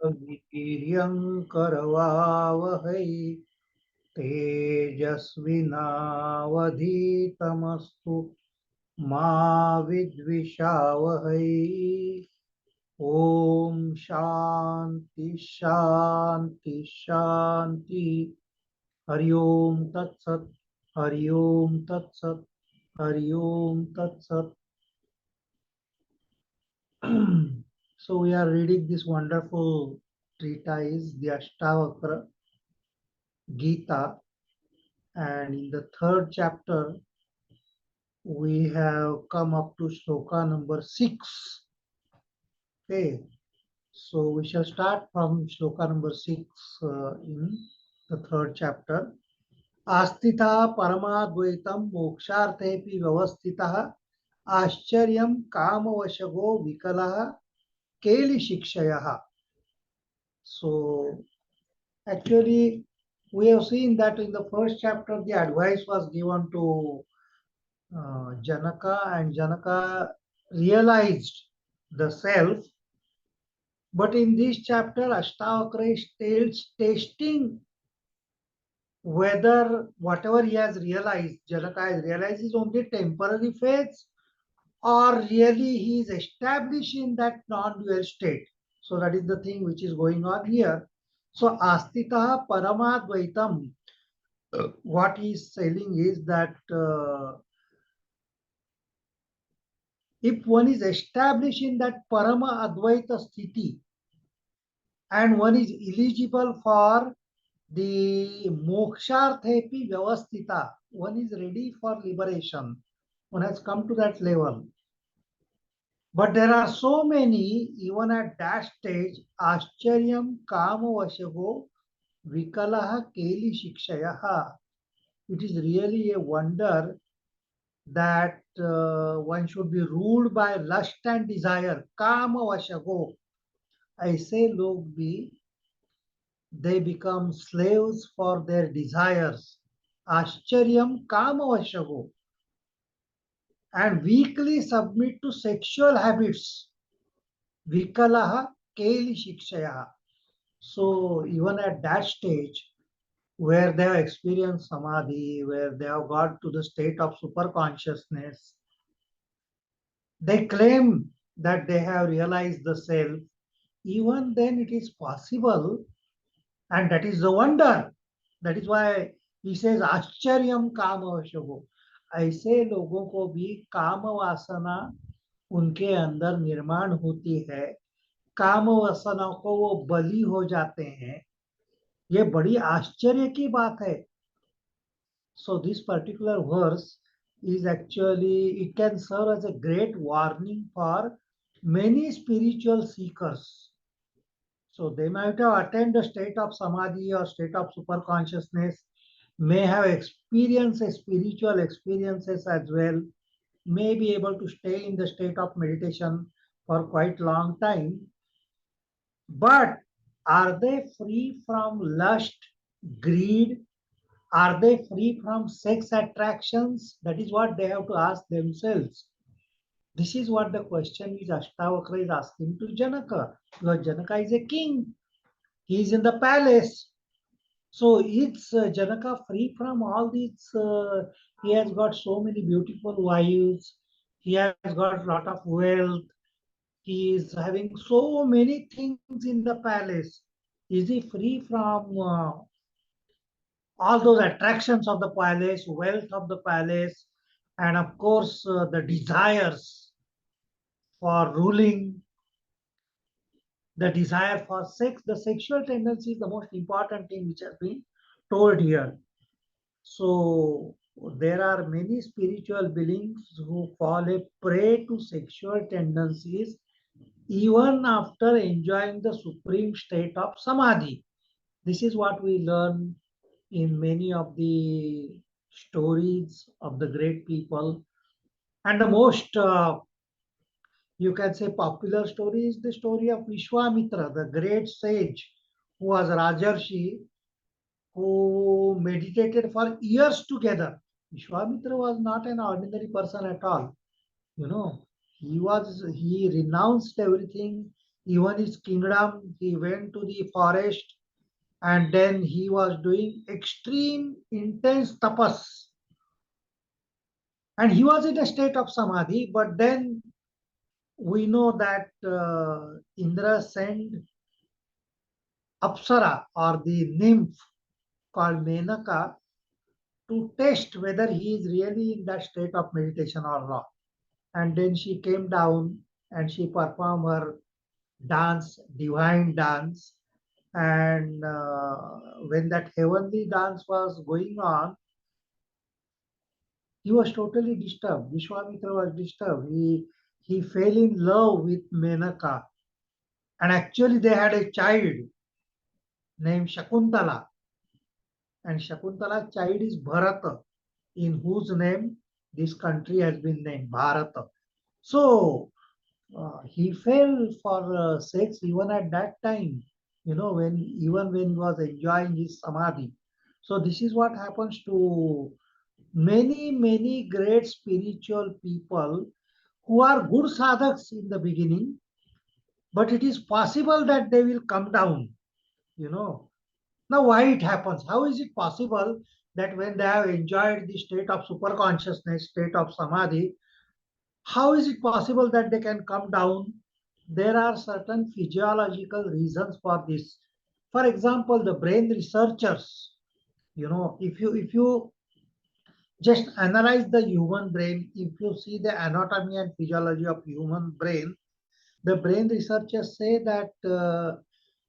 वीर्यं करवावहै तेजस्विनावधीतमस्तु मा विद्विषावहै। ओम शांति शांति शांति। हरि ओम तत्सत। हरि ओम तत्सत। हरि ओम तत्सत। So we are reading this wonderful treatise, the Ashtavakra Gita, and in the third chapter we have come up to shloka number 6. Okay, so we shall start from shloka number 6 in the third chapter. आस्थिता परमाद्वैतम मोक्षार्थेपि व्यवस्थितः आश्चर्यं कामवशगो विकलः केलि शिक्षयः. So actually we have seen that in the first chapter the advice was given to Janaka, and Janaka realized the self. But in this chapter, Ashtavakra is testing whether whatever he has realized, Janaka has realized, is only temporary phase, or really he is established in that non-dual state. So that is the thing which is going on here. So Astita Paramadvaitam, what he is saying is that if one is established in that Parama Advaita Sthiti, and one is eligible for the moksharthepi vyavastita, one is ready for liberation, one has come to that level. But there are so many, even at that stage, Ascharyam Kama Vashago Vikalaha Keli Shikshayaha. It is really a wonder that one should be ruled by lust and desire. Kama Vashago. ऐसे लोग भी, they become slaves for their desires. Ashcharyam Kamavashago. And weakly submit to sexual habits. Vikalaha Keli Shikshaya. So even at that stage, where they have experienced samadhi, where they have got to the state of super consciousness, they claim that they have realized the self. Even then it is possible, and that is the wonder. That is why he says आश्चर्यम काम वशो. ऐसे लोगों को भी काम वासना उनके अंदर निर्माण होती है, काम वासना को वो बली हो जाते हैं. ये बड़ी आश्चर्य की बात है. So this particular verse is actually, it can serve as a great warning for many spiritual seekers. So they might have attained a state of samadhi or state of super consciousness, may have experienced spiritual experiences as well, may be able to stay in the state of meditation for quite long time. But are they free from lust, greed? Are they free from sex attractions? That is what they have to ask themselves. This is what the question is Ashtavakra is asking to Janaka. Because Janaka is a king. He is in the palace. So is Janaka free from all these? He has got so many beautiful wives. He has got a lot of wealth. He is having so many things in the palace. Is he free from all those attractions of the palace, wealth of the palace, and of course the desires for ruling, the desire for sex? The sexual tendency is the most important thing which has been told here. So there are many spiritual beings who fall a prey to sexual tendencies even after enjoying the supreme state of samadhi. This is what we learn in many of the stories of the great people. And the most, you can say, popular story is the story of Vishwamitra, the great sage who was Rajarshi, who meditated for years together. Vishwamitra was not an ordinary person at all. You know, he renounced everything. Even his kingdom, he went to the forest and then he was doing extreme intense tapas. And he was in a state of samadhi, but then we know that Indra sent Apsara or the nymph called Menaka to test whether he is really in that state of meditation or not. And then she came down and she performed her dance, divine dance. And when that heavenly dance was going on, he was totally disturbed. Vishwamitra was disturbed. He fell in love with Menaka. And actually, they had a child named Shakuntala. And Shakuntala's child is Bharata, in whose name this country has been named Bharata. So he fell for sex even at that time, when even when he was enjoying his samadhi. So this is what happens to many, many great spiritual people who are good sadhaks in the beginning, but it is possible that they will come down, you know. Now, why it happens? How is it possible that when they have enjoyed the state of super consciousness, state of samadhi, how is it possible that they can come down? There are certain physiological reasons for this. For example, the brain researchers, if you just analyze the human brain, if you see the anatomy and physiology of human brain, the brain researchers say that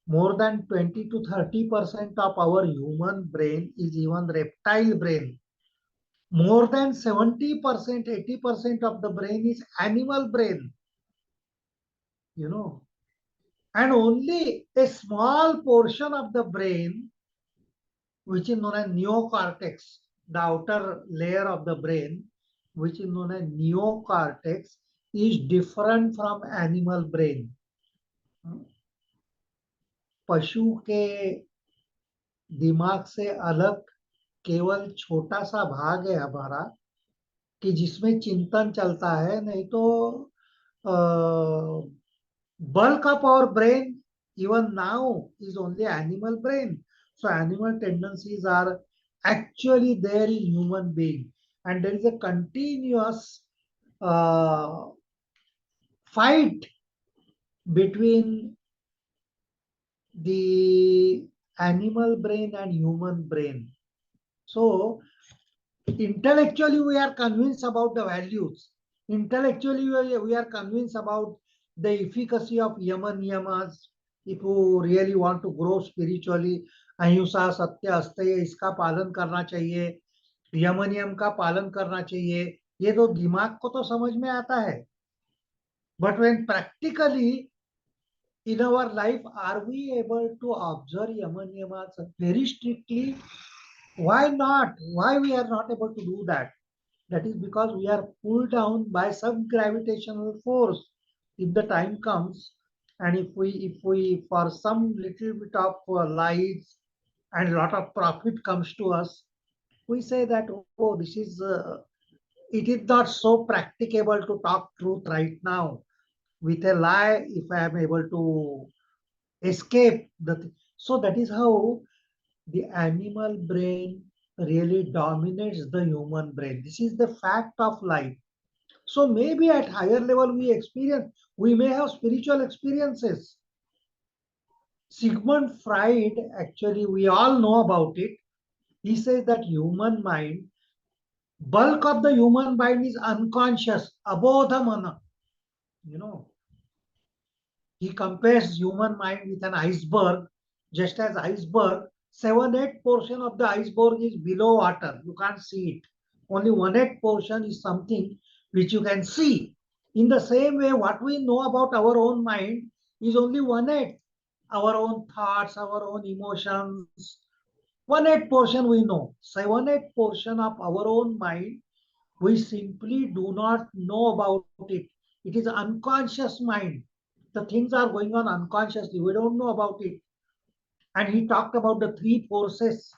more than 20 to 30% of our human brain is even reptile brain. More than 70%, 80% of the brain is animal brain, you know. And only a small portion of the brain, which is known as neocortex, the outer layer of the brain, which is known as neocortex, is different from animal brain. पशु के दिमाग से अलग केवल छोटा सा भाग है हमारा कि जिसमें चिंतन चलता है, नहीं तो bulk of our brain even now is only animal brain. So animal tendencies are actually there in human being, and there is a continuous uh, fight between the animal brain and human brain. So intellectually we are convinced about the values. Intellectually we are convinced about the efficacy of yama niyamas. If you really want to grow spiritually, अहिंसा सत्य अस्तेय इसका पालन करना चाहिए, यम नियम का पालन करना चाहिए, ये तो दिमाग को तो समझ में आता है. But when practically in our life, are we able to observe yama niyamas very strictly? Why not? Why we are not able to do that? That is because we are pulled down by some gravitational force. If the time comes, and if we for some little bit of lights and a lot of profit comes to us, we say that, oh, this is it is not so practicable to talk truth right now. With a lie, if I am able to escape so that is how the animal brain really dominates the human brain. This is the fact of life. So maybe at higher level we may have spiritual experiences. Sigmund Freud, actually, we all know about it. He says that human mind, bulk of the human mind is unconscious, abodha mana. You know, he compares human mind with an iceberg, just as iceberg, 7-8% of the iceberg is below water. You can't see it. Only 1/8 portion is something which you can see. In the same way, what we know about our own mind is only 1/8. Our own thoughts, our own emotions. 1/8 portion we know. 7/8 portion of our own mind, we simply do not know about it. It is unconscious mind. The things are going on unconsciously. We don't know about it. And he talked about the three forces,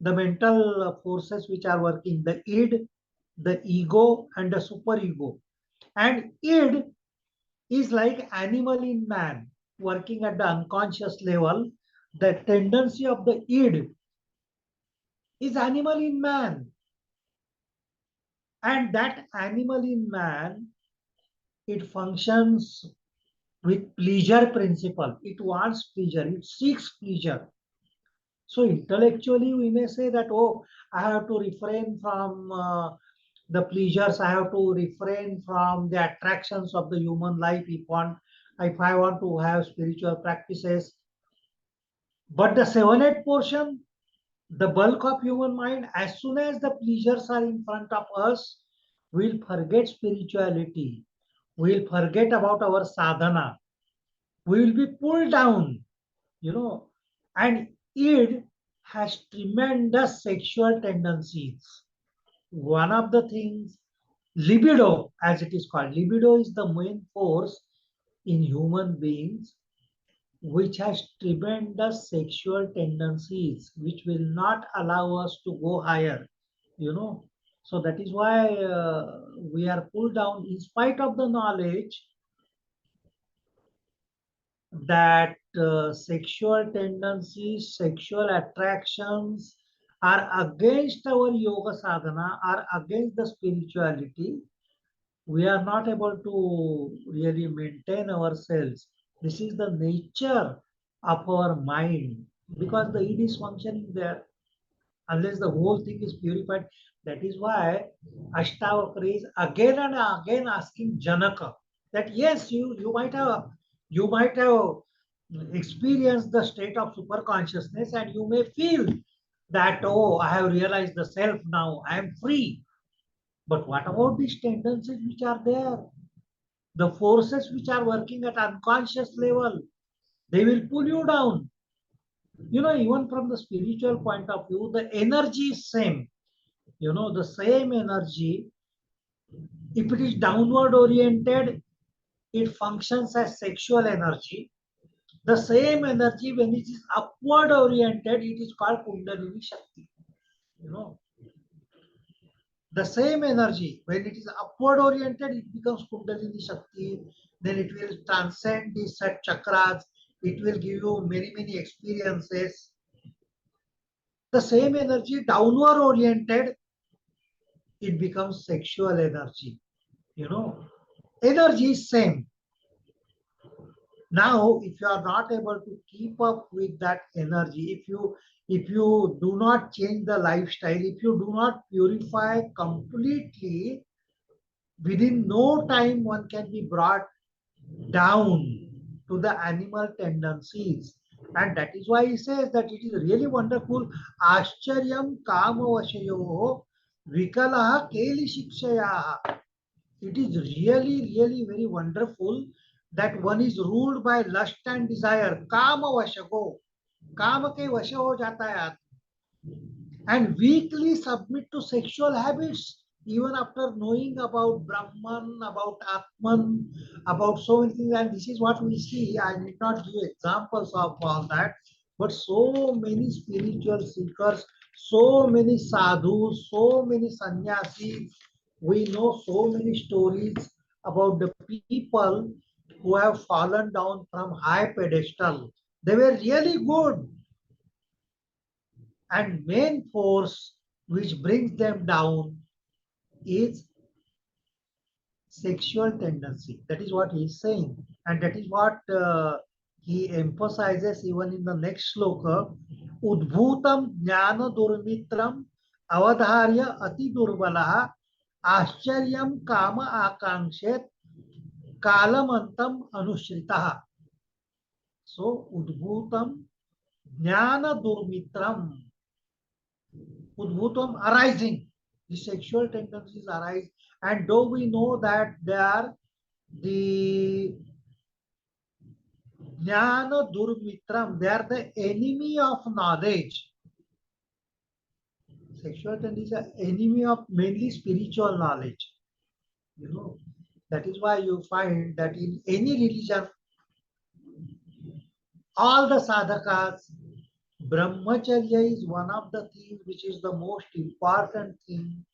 the mental forces which are working, the id, the ego, and the superego. And id is like animal in man. working at the unconscious level, the tendency of the id is animal in man. And that animal in man, it functions with pleasure principle. It wants pleasure, it seeks pleasure. So intellectually, we may say that, oh, I have to refrain from the pleasures. I have to refrain from the attractions of the human life. If I want to have spiritual practices, but the 7-8 portion, the bulk of human mind, as soon as the pleasures are in front of us, we'll forget spirituality. We'll forget about our sadhana. We will be pulled down, you know, and id has tremendous sexual tendencies. One of the things, libido, as it is called, libido is the main force in human beings which has tremendous sexual tendencies, which will not allow us to go higher, you know. So that is why we are pulled down in spite of the knowledge that sexual tendencies, sexual attractions are against our yoga sadhana, are against the spirituality. We are not able to really maintain ourselves. This is the nature of our mind because the id is functioning there unless the whole thing is purified. That is why Ashtavakra is again and again asking Janaka that yes, you might have experienced the state of super consciousness and you may feel that, oh, I have realized the self now, I am free. But what about these tendencies which are there? The forces which are working at unconscious level, they will pull you down. Even from the spiritual point of view, the energy is same. The same energy, if it is downward oriented, it functions as sexual energy. The same energy, when it is upward oriented, it is called Kundalini Shakti. You know, the same energy, when it is upward oriented, it becomes Kundalini Shakti. Then it will transcend the set chakras. It will give you many, many experiences. The same energy, downward oriented, it becomes sexual energy. Energy is same. Now, if you are not able to keep up with that energy, if you do not change the lifestyle, if you do not purify completely, within no time one can be brought down to the animal tendencies. And that is why he says that it is really wonderful. Ashcharyam kama vashayo vikalaha keli shikshaya. It is really, really very wonderful that one is ruled by lust and desire. Kama vashago. Kama ke vasha ho jata hai and weakly submit to sexual habits even after knowing about Brahman, about Atman, about so many things. And this is what we see. I need not give examples of all that, but so many spiritual seekers, so many sadhus, so many sannyasis. We know so many stories about the people who have fallen down from high pedestal. They were really good, and main force which brings them down is sexual tendency. That is what he is saying, and that is what he emphasizes even in the next sloka. Udbhutam jnana durmitram avadharya ati durbalaha आश्चर्यम काम आकांक्षेत कालमंतम अनुश्रिता. So udbhutam jnana durmitram. Udbhutam arising. The sexual tendencies arise. And though we know that they are the jnana durmitram, they are the enemy of knowledge. Sexual tendencies are enemy of mainly spiritual knowledge. That is why you find that in any religion, all the sadhakas, brahmacharya is one of the things which is the most important thing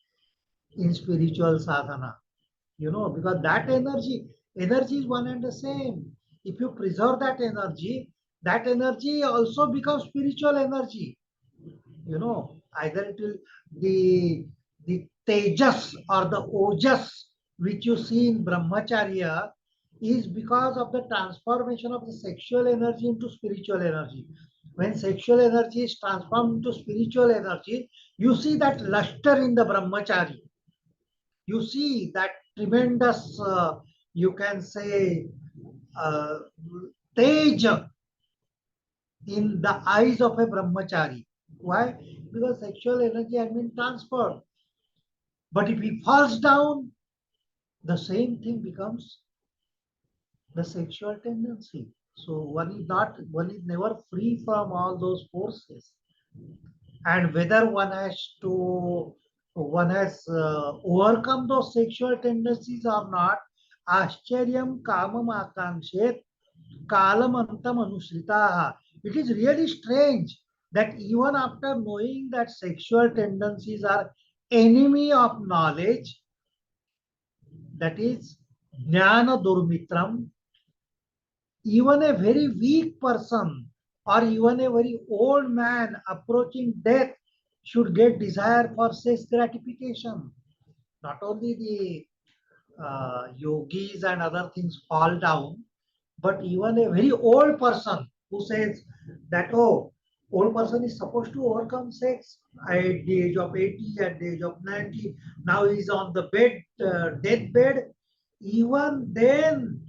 in spiritual sadhana. Because that energy is one and the same. if you preserve that energy also becomes spiritual energy. Either it will the tejas or the ojas which you see in brahmacharya is because of the transformation of the sexual energy into spiritual energy. When sexual energy is transformed into spiritual energy, you see that luster in the brahmachari. You see that tremendous, you can say, uh, tej in the eyes of a brahmachari. Why? Because sexual energy has been transferred. But if he falls down, the same thing becomes the sexual tendency. So one is never free from all those forces. And whether one has overcome those sexual tendencies or not, Ashcharyam Kamam Akangshet Kalamantam Anushritaha. It is really strange that even after knowing that sexual tendencies are enemy of knowledge, that is Jnana Durmitram, even a very weak person or even a very old man approaching death should get desire for sex gratification. Not only the yogis and other things fall down, but even a very old person who says that, oh, old person is supposed to overcome sex at the age of 80, at the age of 90, now he's on the bed, deathbed. Even then,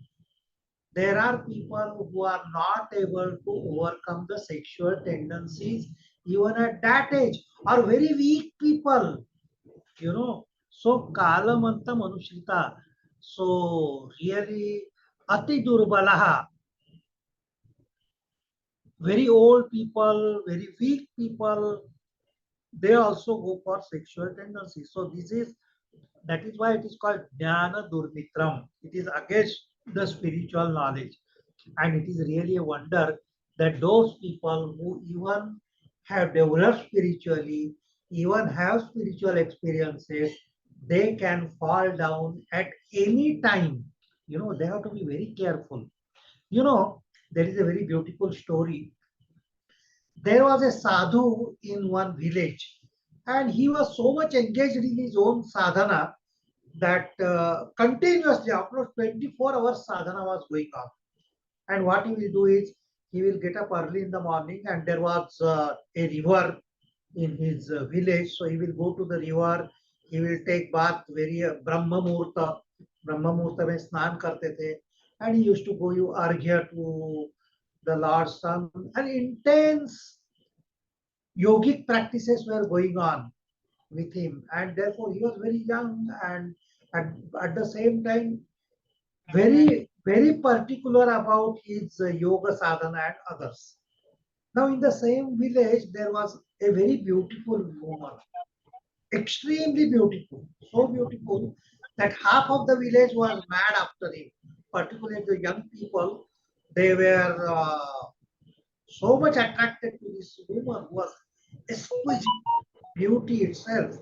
there are people who are not able to overcome the sexual tendencies even at that age, or very weak people, you know. So kalamanta manushrita. So really ati durbalaha, very old people, very weak people, they also go for sexual tendencies. So that is why it is called Jnana Durmitram. It is against the spiritual knowledge. And it is really a wonder that those people who even have developed spiritually, even have spiritual experiences, they can fall down at any time. They have to be very careful. There is a very beautiful story. There was a sadhu in one village, and he was so much engaged in his own sadhana that continuously, after 24 hours, sadhana was going on. And what he will do is, he will get up early in the morning, and there was a river in his village. So he will go to the river, he will take bath very Brahma Murta. Brahma Murta में स्नान करते थे. And he used to go you arghya to the Lord's Son. And intense yogic practices were going on with him. And therefore he was very young, and at the same time very, very particular about his yoga sadhana and others. Now, in the same village, there was a very beautiful woman, extremely beautiful, so beautiful that half of the village was mad after him, particularly the young people. They were so much attracted to this woman who was exquisite beauty itself.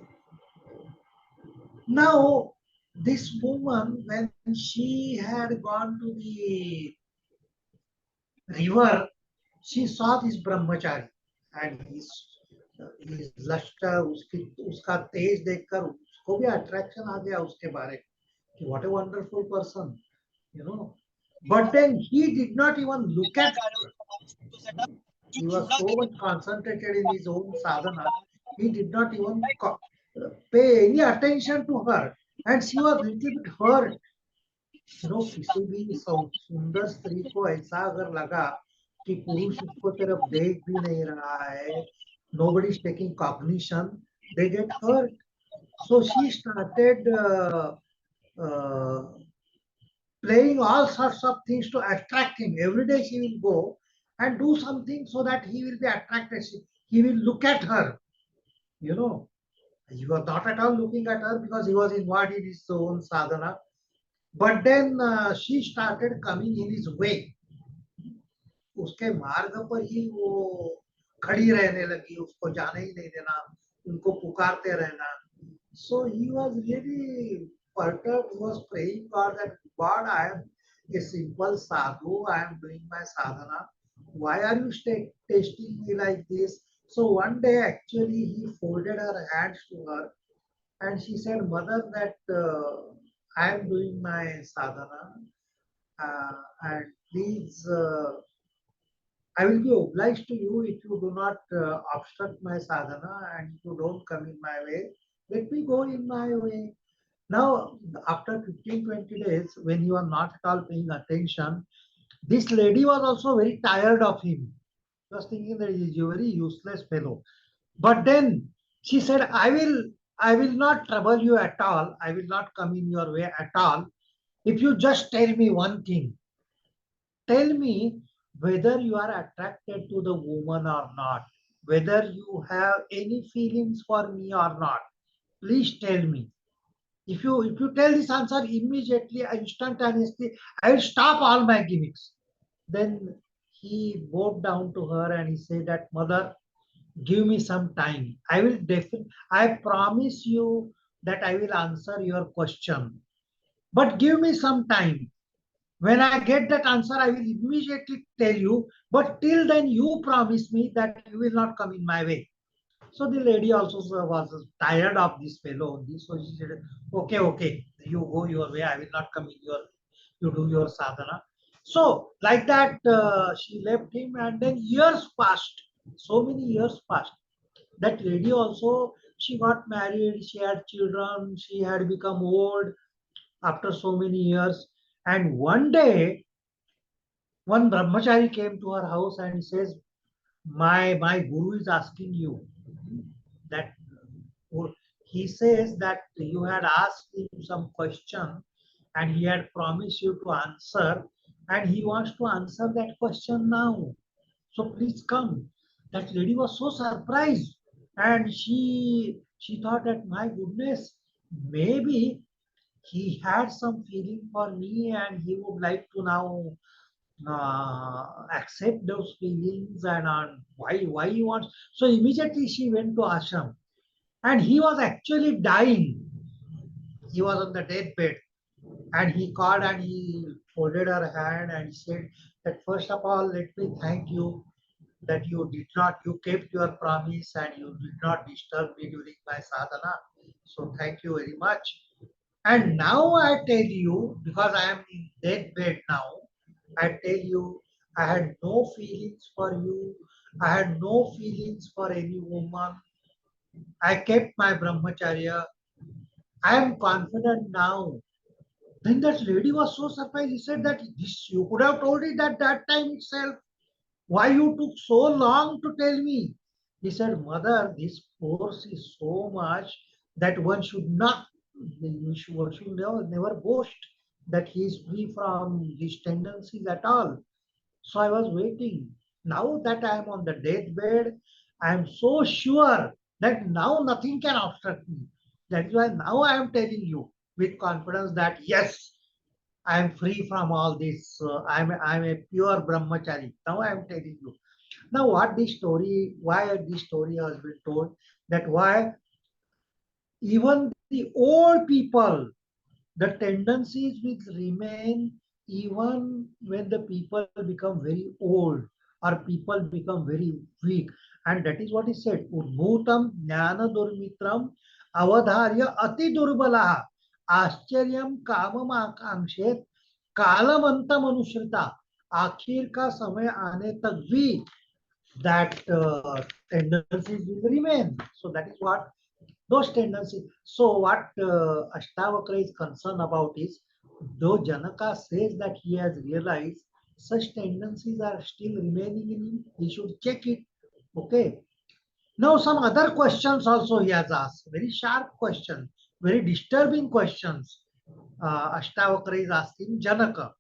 Now, this woman, when she had gone to the river, she saw this brahmachari, and his luster, उसका तेज देखकर उसको भी attraction आ गया उसके बारे में. What a wonderful person, you know. But then he did not even look at her. He was so much concentrated in his own sadhana. He did not even pay any attention to her, and she was a little bit hurt. किसी भी सुंदर स्त्री को ऐसा अगर लगा कि पुरुष उसको तरफ देख भी नहीं रहा है, nobody is taking cognition, they get hurt. So she started uh, playing all sorts of things to attract him. Every day she will go and do something so that he will be attracted. He will look at her. You know, he was not at all looking at her because he was involved in his own sadhana. But then she started coming in his way. उसके मार्ग पर ही वो खड़ी रहने लगी, उसको जाने ही नहीं देना, उनको पुकारते रहना. So he was really perturbed. He was praying God that God, a simple sadhu. I am doing my sadhana. Why are you testing me like this? So one day, actually, he folded her hands to her and she said, Mother, that I am doing my sadhana and please, I will be obliged to you if you do not obstruct my sadhana and if you don't come in my way. Let me go in my way. Now, after 15-20 days, when you are not at all paying attention, this lady was also very tired of him. She was thinking that he is a very useless fellow. But then she said, I will not trouble you at all. I will not come in your way at all. If you just tell me one thing, tell me whether you are attracted to the woman or not, whether you have any feelings for me or not. Please tell me. If you tell this answer immediately, instantaneously, I will stop all my gimmicks. Then he bowed down to her and he said that, Mother, give me some time. I promise you that I will answer your question. But give me some time. When I get that answer, I will immediately tell you. But till then, you promise me that you will not come in my way. So the lady also was tired of this fellow only. So she said, okay, okay, you go your way. I will not come in your, you do your sadhana. So like that, she left him and then years passed. So many years passed. That lady also, she got married, she had children, she had become old after so many years. And one day, one brahmachari came to her house and says, my guru is asking you that he says that you had asked him some question and he had promised you to answer and he wants to answer that question now. So please come. That lady was so surprised and she thought that my goodness, maybe he had some feeling for me and he would like to now accept those feelings and why he wants. So immediately she went to ashram and he was actually dying. He was on the deathbed and he called and he folded her hand and said that first of all, let me thank you that you kept your promise and you did not disturb me during my sadhana. So thank you very much. And now I tell you, because I am in deathbed now, I tell you, I had no feelings for you. I had no feelings for any woman. I kept my brahmacharya. I am confident now. Then that lady was so surprised. He said that this you could have told it at that time itself. Why you took so long to tell me? He said, Mother, this force is so much that one should not, one should never boast that he is free from these tendencies at all. So I was waiting. Now that I am on the deathbed, I am so sure that now nothing can obstruct me. That is why now I am telling you with confidence that yes, I am free from all this. I'm a pure brahmachari. Now I am telling you. Now what this story, why this story has been told, that why even the old people, the tendencies will remain even when the people become very old or people become very weak. And that is what is said. Udbhutam jnana durmitram avadharya ati durbalaha आश्चर्यम कामम आकांक्षेत कालमंतम अनुश्रिता आखिर का समय आने तक भी that tendencies will remain. So that is what those tendencies. So what Ashtavakra is concerned about is, though Janaka says that he has realized such tendencies are still remaining in him, he should check it. Okay. Now some other questions also he has asked. Very sharp questions, very disturbing questions. Ashtavakra is asking Janaka.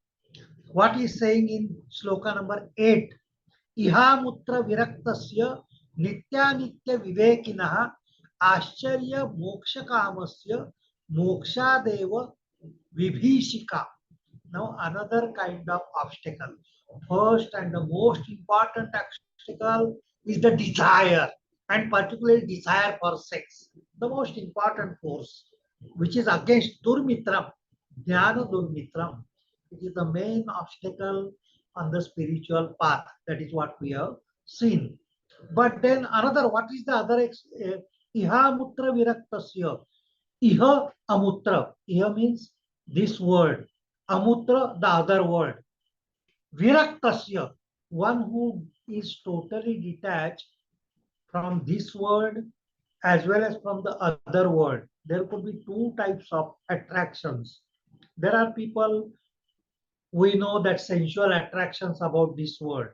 What he is saying in sloka number 8. इहामुत्र विरक्तस्य नित्यानित्य विवेकिनः आश्चर्य मोक्ष कामस्य मोक्षादेव vibhishika. Now another kind of obstacle. First and the most important obstacle is the desire, and particularly desire for sex. The most important force, which is against durmitram, jnana durmitram. It is the main obstacle on the spiritual path. That is what we have seen. But then another, what is the other? Iha mutra viraktasya. Iha amutra. Iha means this word. Amutra, the other word. Viraktasya, one who is totally detached from this word as well as from the other word. There could be two types of attractions. There are people, we know that sensual attractions about this world.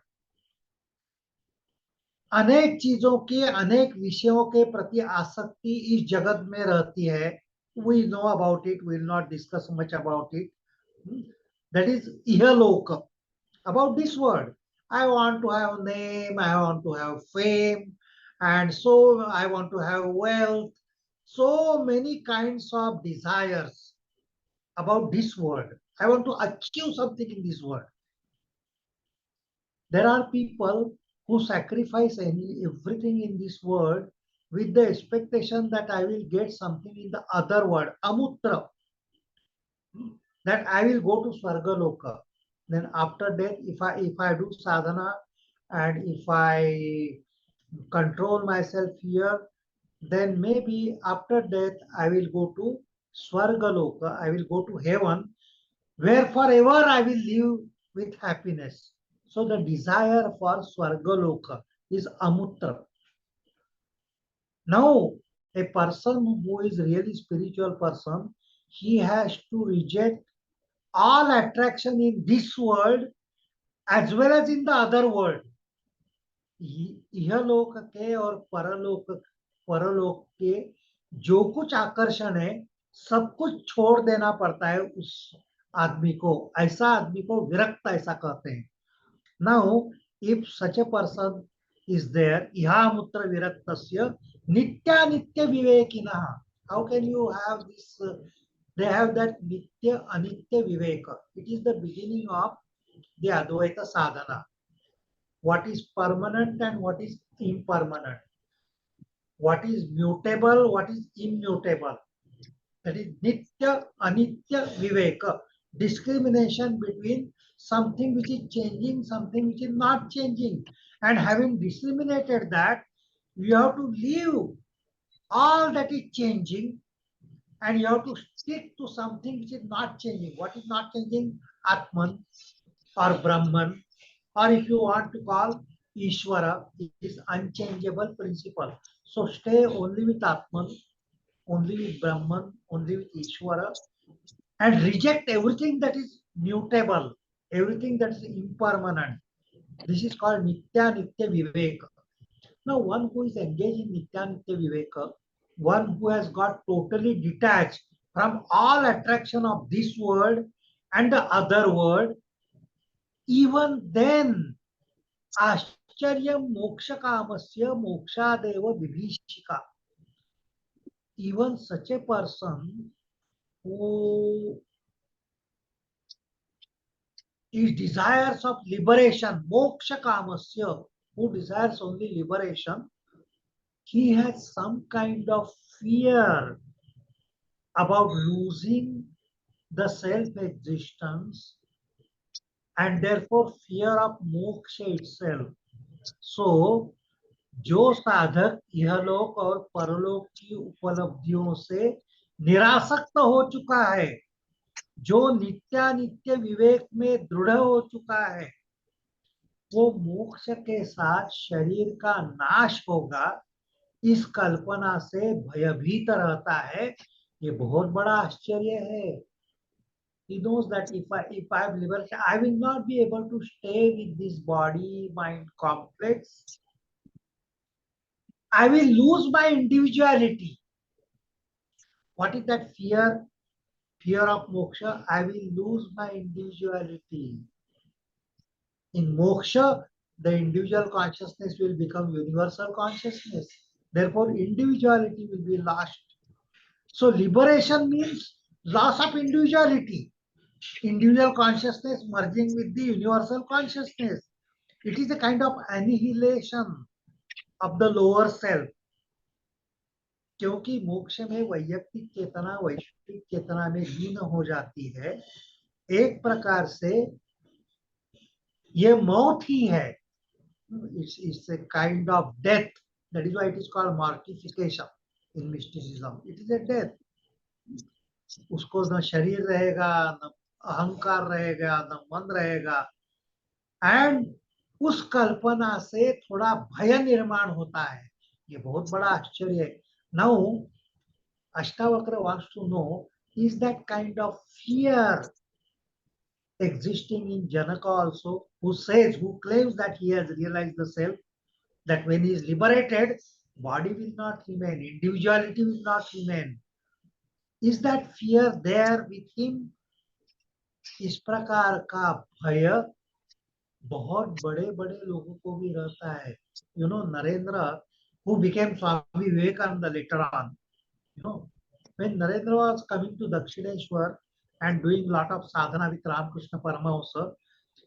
अनेक चीजों के अनेक विषयों के प्रति आसक्ति इस जगत में रहती है. We know about it, we will not discuss much about it. That is ihalok, about this word. I want to have name, I want to have fame, and so I want to have wealth. So many kinds of desires about this word. I want to achieve something in this world. There are people who sacrifice everything in this world with the expectation that I will get something in the other world, amutra, that I will go to Swargaloka. Then after death, if I do sadhana and if I control myself here, then maybe after death I will go to Swargaloka, I will go to heaven, where forever I will live with happiness. So the desire for Swargaloka is amutra. Now, a person who is really spiritual person, he has to reject all attraction in this world as well as in the other world. इहलोक के और परलोक के जो कुछ आकर्षण है, सब कुछ छोड़ देना पड़ता है उस आदमी को. ऐसा आदमी को विरक्त ऐसा कहते हैं. Now, if such a person is there, ihamutra viraktasya nitya nitya vivekina. How can you have this? They have that nitya anitya viveka. It is the beginning of the Advaita sadhana. What is permanent and what is impermanent? What is mutable? What is immutable? That is nitya anitya viveka. Discrimination between something which is changing, something which is not changing. And having discriminated that, you have to leave all that is changing and you have to stick to something which is not changing. What is not changing? Atman or Brahman, or if you want to call Ishvara, it is unchangeable principle. So stay only with Atman, only with Brahman, only with Ishvara, and reject everything that is mutable, everything that is impermanent. This is called Nitya Nitya Viveka. Now, one who is engaged in Nitya Nitya Viveka, one who has got totally detached from all attraction of this world and the other world, even then, Ashcharyam Moksha Kamasya Mokshadeva Vibhishika. Even such a person who is desires of liberation, moksha kamasya, who desires only liberation, he has some kind of fear about losing the self-existence and therefore fear of moksha itself. So, जो साधक इहलोक और परलोक की उपलब्धियों से निरासक्त हो चुका है, जो नित्यानित्य विवेक में दृढ़ हो चुका है, वो मोक्ष के साथ शरीर का नाश होगा इस कल्पना से भयभीत रहता है. ये बहुत बड़ा आश्चर्य है. He knows that if I have liberation, I will not be able to stay with this body mind complex. I will lose my individuality. What is that fear? Fear of moksha. I will lose my individuality. In moksha, the individual consciousness will become universal consciousness. Therefore, individuality will be lost. So, liberation means loss of individuality. Individual consciousness merging with the universal consciousness. It is a kind of annihilation of the lower self. क्योंकि मोक्ष में वैयक्तिक चेतना वैश्विक चेतना में लीन हो जाती है, एक प्रकार से ये मौत ही है. It's a kind of death. That is why it is called mortification in mysticism. It is a death. उसको न शरीर रहेगा, न अहंकार रहेगा, न मन रहेगा. एंड उस कल्पना से थोड़ा भय निर्माण होता है. ये बहुत बड़ा आश्चर्य है. Now Ashtavakra wants to know, is that kind of fear existing in Janaka also, who claims that he has realized the self, that when he is liberated, body will not remain, individuality will not remain. Is that fear there with him? इस प्रकार का भय बहुत बड़े बड़े लोगों को भी रहता है. You know, Narendra, who became Swami Vivekananda later on, you know, when Narendra was coming to Dakshineshwar and doing lot of sadhana with Ramakrishna Paramahamsa,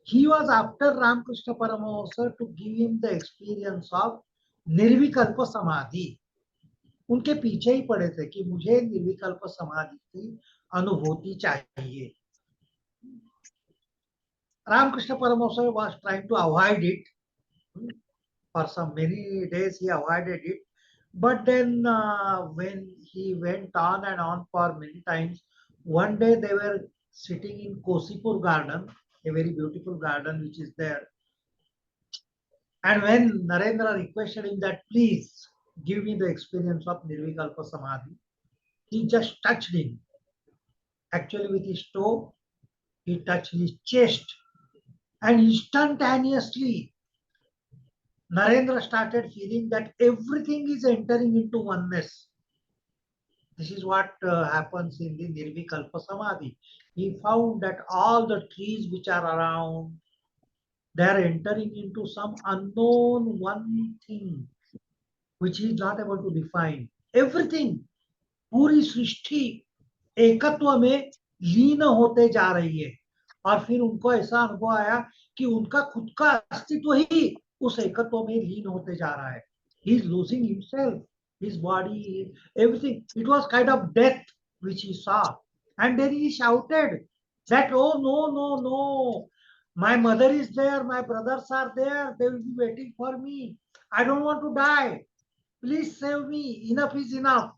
he was after Ramakrishna Paramahamsa to give him the experience of निर्विकल्प समाधि. उनके पीछे ही पड़े थे कि मुझे निर्विकल्प समाधि की अनुभूति चाहिए. Ramakrishna Paramahamsa was trying to avoid it. For some many days he avoided it. But then when he went on and on for many times, one day they were sitting in Kosipur garden, a very beautiful garden which is there. And when Narendra requested him that please give me the experience of Nirvikalpa Samadhi, he just touched him. Actually with his toe, he touched his chest. And instantaneously, Narendra started feeling that everything is entering into oneness. This is what happens in the Nirvikalpa Samadhi. He found that all the trees which are around, they are entering into some unknown one thing which he is not able to define. Everything, पूरी सृष्टि एकत्व में लीन होते जा रही है. और फिर उनको ऐसा अनुभव आया कि उनका खुद का अस्तित्व ही उस एकत्व में लीन होते जा रहा है. He is losing himself, his body, everything. It was kind of death which he saw. And then he shouted that, oh no, no, no. My mother is there, my brothers are there, they will be waiting for me. I don't want to die. Please save me. Enough is enough.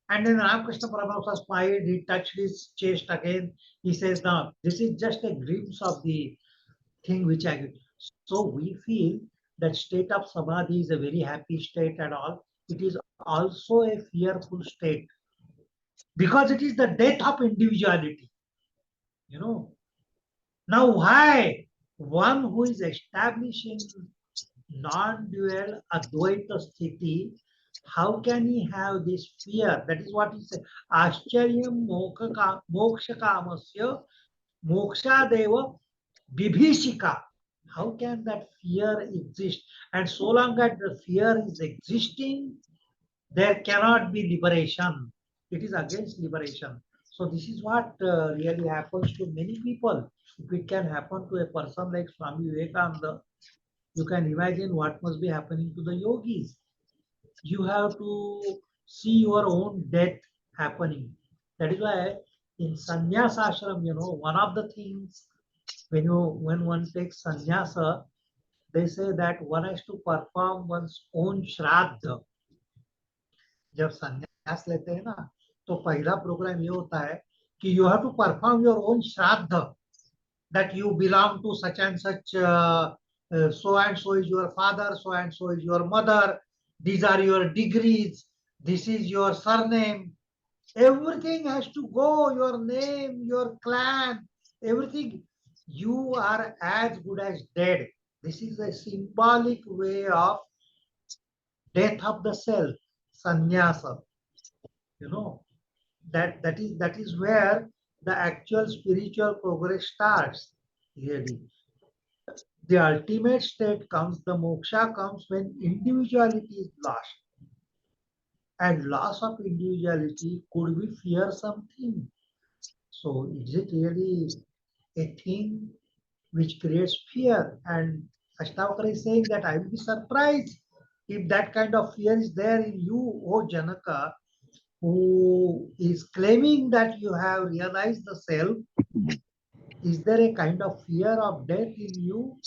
And then Ramakrishna Paramahamsa smiled, he touched his chest again. He says, no, this is just a glimpse of the thing which I get. So we feel that state of samadhi is a very happy state and all. It is also a fearful state because it is the death of individuality. You know. Now why one who is establishing non-dual Advaita Sthiti, how can he have this fear? That is what he said. Ashcharyam moksha kamasya mokshadeva vibhishika. How can that fear exist? And so long as the fear is existing, there cannot be liberation. It is against liberation. So this is what really happens to many people. If it can happen to a person like Swami Vivekananda, you can imagine what must be happening to the yogis. You have to see your own death happening. That is why in sannyas ashram, you know, one of the things when one takes sannyasa, they say that one has to perform one's own shraddha. जब संन्यास लेते हैं ना, तो पहला programme ये होता है कि you have to perform your own shraddha, that you belong to such and such, so and so is your father, so and so is your mother, these are your degrees, this is your surname. Everything has to go, your name, your clan, everything. You are as good as dead. This is a symbolic way of death of the self, sannyasa. You know, that is where the actual spiritual progress starts, really. The ultimate state comes, the moksha comes when individuality is lost. And loss of individuality could we fear something? So is it really a thing which creates fear? And Ashtavakra is saying that I will be surprised if that kind of fear is there in you, O Janaka, who is claiming that you have realized the self. Is there a kind of fear of death in you?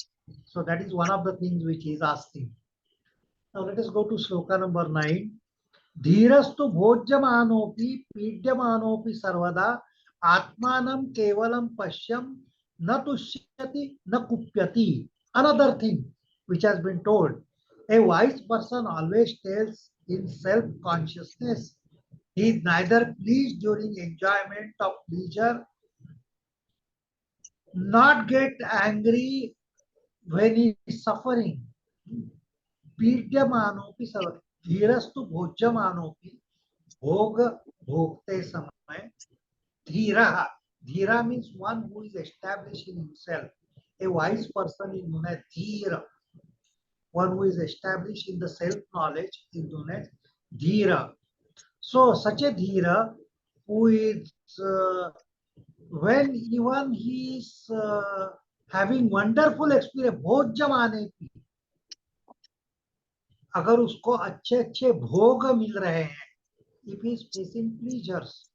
So that is one of the things which he is asking. Now let us go to sloka number 9. धीरस्तु भोज्यमानोपि पीड्यमानोपि सर्वदा आत्मानं केवलं पश्यम न तुष्यति न कुप्यति. Another thing which has been told, a wise person always tells in self consciousness, he is neither pleased during enjoyment of pleasure, not get angry when he is suffering. पीड्यमानोपि सर्व धीरस्तु भोज्यमानोपि भोग भोगते समय धीरा. Dhira means one who is established in himself. A wise person is known as Dhira. One who is established in the self-knowledge is known as Dhira. So such a Dhira who is when even he is having wonderful experience, भोज्यमाने की, अगर उसको अच्छे अच्छे भोग मिल रहे हैं, if he is facing pleasures,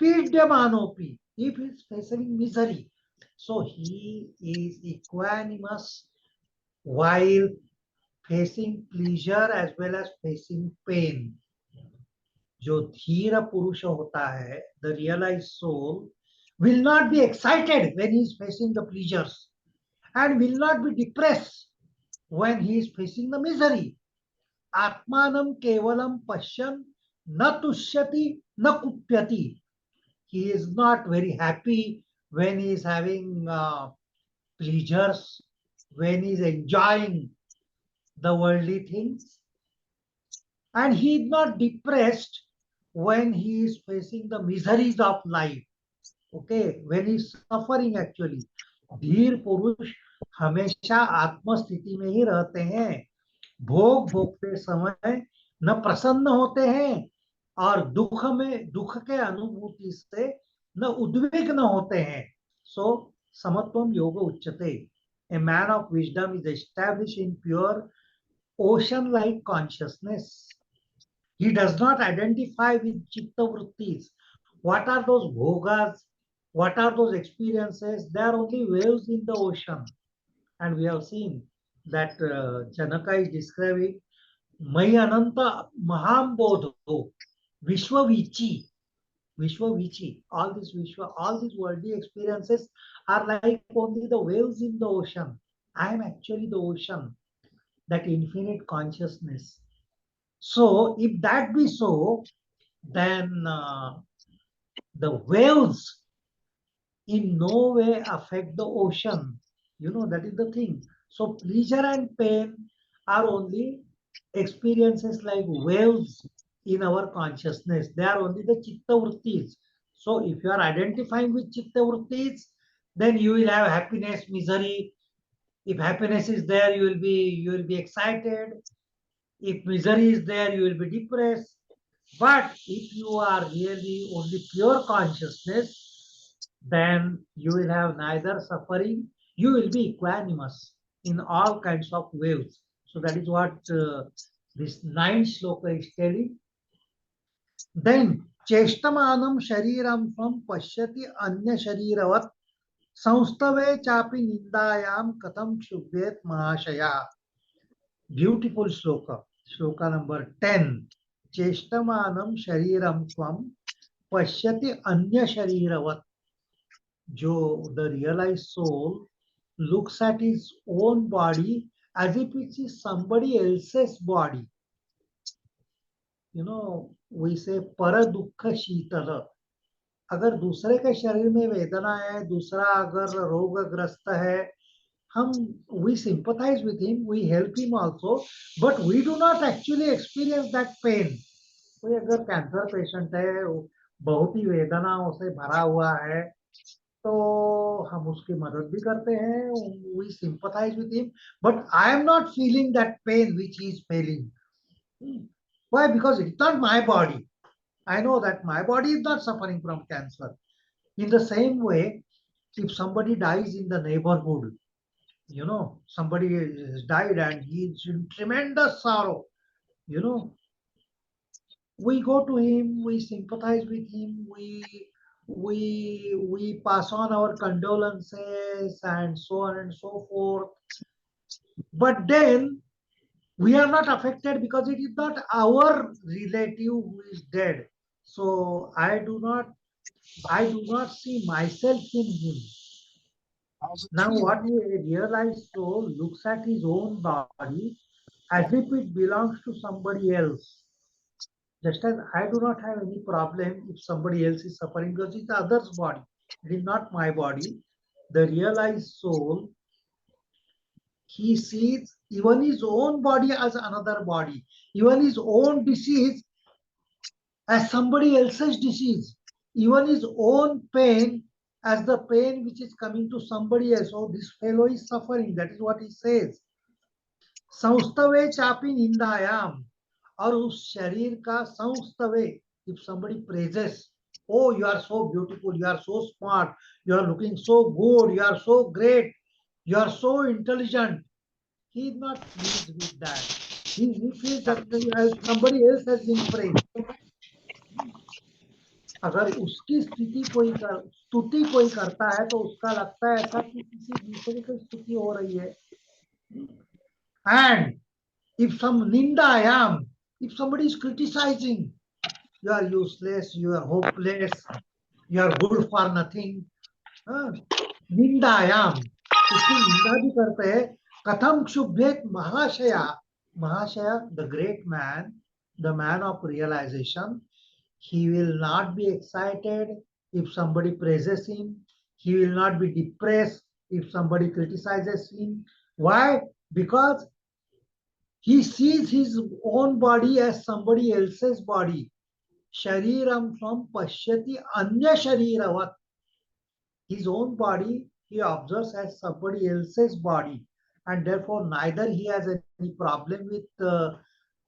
पीड्यमानोपि, if he is facing misery, so he is equanimous while facing pleasure as well as facing pain. जो धीर पुरुष होता है, the realized soul will not be excited when he is facing the pleasures and will not be depressed when he is facing the misery. आत्मानं केवलम पश्यन् न तुष्यति न कुप्यति. He is not very happy when he is having pleasures, when he is enjoying the worldly things, and he is not depressed when he is facing the miseries of life. Okay, when he is suffering actually. धीर पुरुष हमेशा आत्मस्थिति में ही रहते हैं. भोग भोगते समय न प्रसन्न होते हैं और दुख के अनुभूति से न उद्विग्न होते हैं. सो समत्वम योग उच्यते. A man of wisdom is established in pure ocean-like consciousness. He does not identify with chitta vrittis. What are those bhogas? What are those experiences? They are only waves in the ocean. And we have seen that Janaka is describing Mai Ananta Mahambodho, Vishwavichi, Vishwavichi. All these worldly experiences are like only the waves in the ocean. I am actually the ocean, that infinite consciousness. So, if that be so, then the waves in no way affect the ocean. You know, that is the thing. So, pleasure and pain are only experiences like waves in our consciousness. They are only the chitta vrittis. So, if you are identifying with chitta vrittis, then you will have happiness, misery. If happiness is there, you will be excited. If misery is there, you will be depressed. But if you are really only pure consciousness, then you will have neither suffering, you will be equanimous in all kinds of waves. So that is what this ninth shloka is telling. Then, cheshtamanam shariram from pashyati anya shariravat संस्तवे चापि निंदायाम कथम क्षुभ्येत महाशया. Beautiful shloka. Shloka number 10. चेष्टमानम शरीरम स्वम पश्यति अन्य शरीरवत. जो the realized soul looks at his own body as if it is somebody else's body. You know, we say पर दुख शीतल. अगर दूसरे के शरीर में वेदना है, दूसरा अगर रोगग्रस्त है, हम we sympathize with him, we help him also, but we do not actually experience that pain. कोई अगर कैंसर पेशेंट है, बहुत ही वेदनाओं से भरा हुआ है, तो हम उसकी मदद भी करते हैं, we sympathize with him, but I am not feeling that pain which he is feeling. Why? Because it's not my body. I know that my body is not suffering from cancer. In the same way, if somebody dies in the neighborhood, you know, somebody has died and he is in tremendous sorrow, you know, we go to him, we sympathize with him, we we pass on our condolences and so on and so forth. But then we are not affected because it is not our relative who is dead. So I do not see myself in him. Now what we realize so looks at his own body as if it belongs to somebody else. Just as I do not have any problem if somebody else is suffering because it's other's body. It is not my body. The realized soul, he sees even his own body as another body, even his own disease as somebody else's disease, even his own pain as the pain which is coming to somebody else. Oh, this fellow is suffering. That is what he says. संस्तवे चापी निंदायाम, और उस शरीर का संस्तवे, if somebody praises, oh you are so beautiful, you are so smart, you are looking so good, you are so great, you are so intelligent, he is not pleased with that. He feels that somebody else has been praised. अगर उसकी स्तुति कोई करता है तो उसका लगता है ऐसा कि किसी दूसरे की स्तुति हो रही है. And if some nindayam, if somebody is criticizing, you are useless, you are hopeless, you are good for nothing. Nindayam, उसकी निंदा भी करते हैं. कथम क्षुभ्येत महाशया, Mahashaya, the great man, the man of realization, he will not be excited if somebody praises him. He will not be depressed if somebody criticizes him. Why? Because he sees his own body as somebody else's body. Shriram from pashyati anya shariravat. His own body he observes as somebody else's body, and therefore neither he has any problem with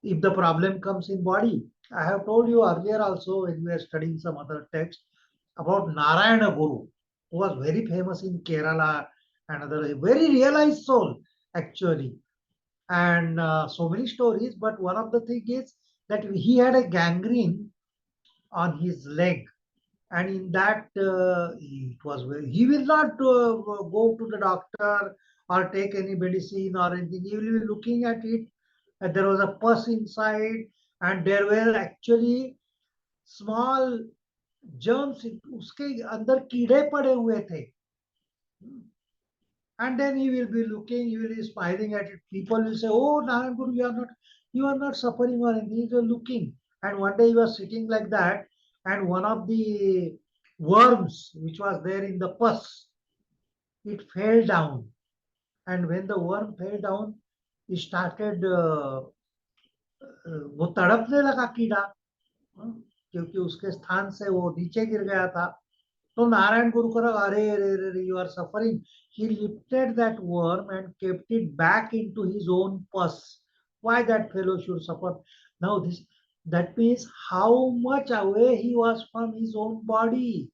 if the problem comes in body. I have told you earlier also when we were studying some other text about Narayana Guru, who was very famous in Kerala and other very realized soul actually, and so many stories. But one of the thing is that he had a gangrene on his leg, and in that he will not go to the doctor or take any medicine or anything. He will be looking at it, and there was a pus inside, and there were actually small germs. उसके अंदर कीड़े पड़े हुए थे. And then he will be looking, he will be smiling at it. People will say, "Oh, Narayan Guru, you are not suffering or anything." You are looking. And one day he was sitting like that, and one of the worms which was there in the pus, it fell down. And when the worm fell down, it started वो तड़पने लगा कीड़ा, क्योंकि उसके स्थान से वो नीचे गिर गया था. तो नारायण गुरु को लगा, अरे अरे अरे, you are suffering. He lifted that worm and kept it back into his own pus. Why that fellow should suffer? Now that means how much away he was from his own body.